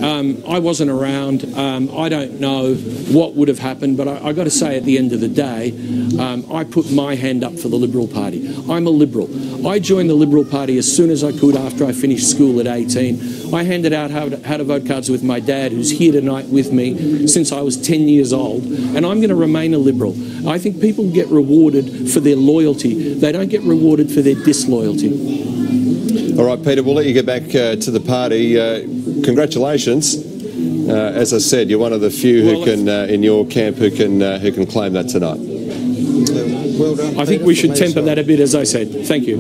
I wasn't around. I don't know what would have happened, but I got to say, at the end of the day, I put my hand up for the Liberal Party. I'm a Liberal. I joined the Liberal Party as soon as I could after I finished school at 18. I handed out how to vote cards with my dad, who's here tonight with me since I was 10 years old, and I'm going to remain a Liberal. I think people get rewarded for their loyalty. They don't get rewarded for their disloyalty. All right, Peter, we'll let you get back to the party. Congratulations. As I said, you're one of the few who can, in your camp, who can claim that tonight. Well done. I think we should temper that a bit, as I said. Thank you.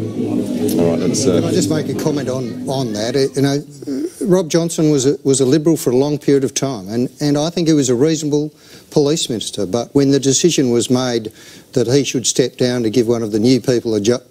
All right, that's. Can I just make a comment on that? Rob Johnson was a Liberal for a long period of time, and I think he was a reasonable police minister. But when the decision was made that he should step down to give one of the new people a go,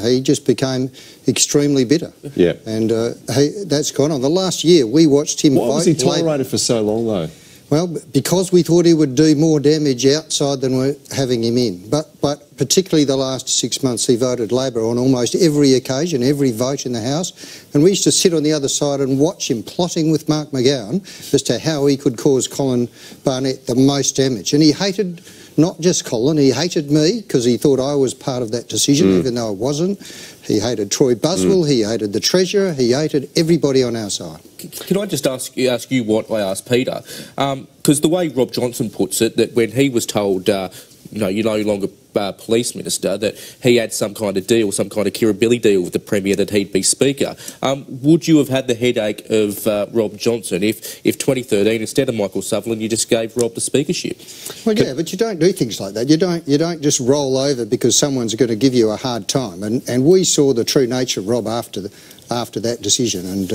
he just became extremely bitter. Yeah. And that's gone on. The last year we watched him. Why was he tolerated for so long, though? Well, because we thought he would do more damage outside than we're having him in. But particularly the last 6 months, he voted Labor on almost every occasion, every vote in the House. And we used to sit on the other side and watch him plotting with Mark McGowan as to how he could cause Colin Barnett the most damage. And he hated not just Colin, he hated me because he thought I was part of that decision, even though I wasn't. He hated Troy Buswell, he hated the Treasurer, he hated everybody on our side. Can I just ask you what I asked Peter? Because the way Rob Johnson puts it, that when he was told, you're no longer police minister, that he had some kind of deal, some kind of Kirribilli deal with the Premier that he'd be Speaker. Would you have had the headache of Rob Johnson if 2013, instead of Michael Sutherland, you just gave Rob the speakership? Well, yeah, but you don't do things like that. You don't just roll over because someone's going to give you a hard time. And we saw the true nature of Rob after that decision. And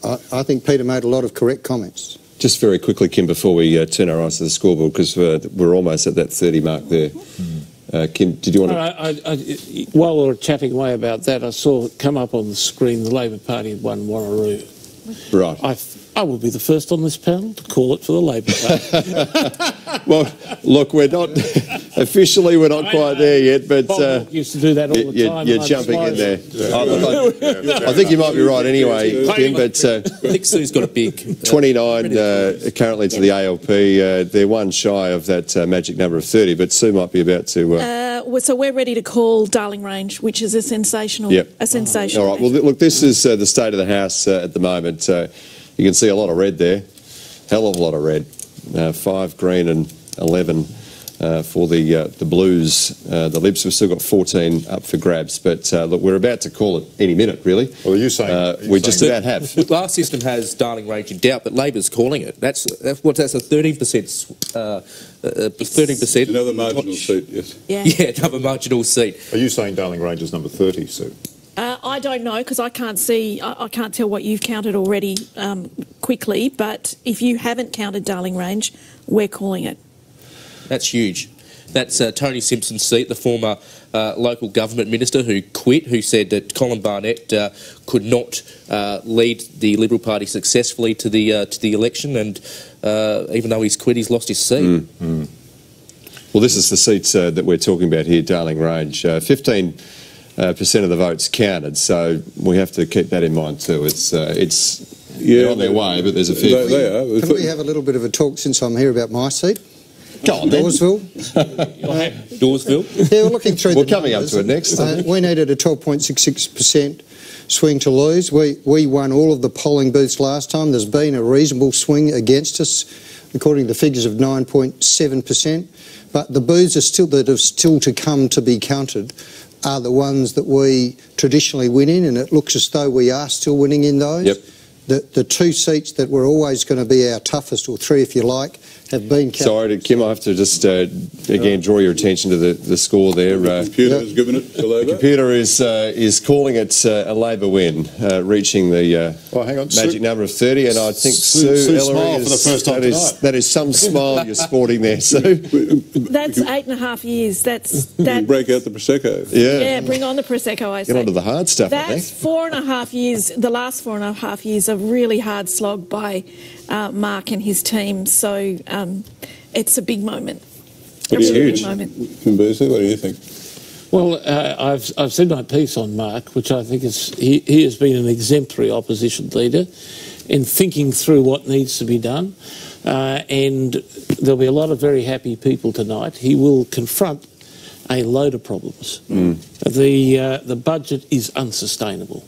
I think Peter made a lot of correct comments. Just very quickly, Kim, before we turn our eyes to the scoreboard, because we're almost at that 30 mark there. Kim, did you want to... While we were chatting away about that, I saw come up on the screen the Labor Party had won Wanneroo. Right. I will be the first on this panel to call it for the Labor Party. Well, look, we're not... Officially, we're not quite there yet, but... Bob used to do that all the time. You're jumping in there. I think you might be right anyway, Kim, but... I think Sue's got a big... 29 currently to the ALP. They're one shy of that magic number of 30, but Sue might be about to... So we're ready to call Darling Range, which is a sensational... Yep. A sensational... All right, well, look, this is the state of the House at the moment. You can see a lot of red there. Hell of a lot of red. 5 green and 11 for the Blues. The Libs have still got 14 up for grabs, but look, we're about to call it any minute, really. Well, are you saying... we just about have. The last system has Darling Range in doubt, but Labor's calling it. That's a 13%. 13%. Another marginal seat, yes. Yeah, another marginal seat. Are you saying Darling Range is number 30, Sue? I don't know because I can't see. I can't tell what you've counted already quickly. But if you haven't counted Darling Range, we're calling it. That's huge. That's Tony Simpson's seat, the former local government minister who quit, who said that Colin Barnett could not lead the Liberal Party successfully to the election, and even though he's quit, he's lost his seat. Well, this is the seats that we're talking about here, Darling Range. 15% of the votes counted, so we have to keep that in mind too. They're on their way, but there's a few. Can we have a little bit of a talk since I'm here about my seat? Go on, then. Dawesville. Dawesville? Yeah, we're looking through We're coming up to it next. We needed a 12.66% swing to lose. We won all of the polling booths last time. There's been a reasonable swing against us, according to figures of 9.7%. But the booths that are still to come to be counted are the ones that we traditionally win in, and it looks as though we are still winning in those. Yep. The 2 seats that were always going to be our toughest, or 3 if you like, have been counted. Sorry, Kim, I have to just again draw your attention to the score there. The computer has given it to Labor. The computer is calling it a Labor win, reaching the hang on, magic number of 30, and I think Sue smiled for the first time tonight. That is some smile you're sporting there, Sue. That's 8.5 years. That's break out the Prosecco. Yeah, bring on the Prosecco, I say. Get on to the hard stuff, I think. That's 4.5 years, the last 4.5 years of really hard slog by Mark and his team. So it's a big moment. It's huge. Moment. What do you think? Well, I've said my piece on Mark, which I think he has been an exemplary opposition leader. in thinking through what needs to be done. And there'll be a lot of very happy people tonight. He will confront a load of problems. The budget is unsustainable,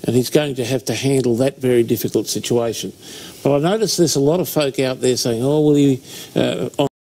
and he's going to have to handle that very difficult situation. But I notice there's a lot of folk out there saying, oh, will he...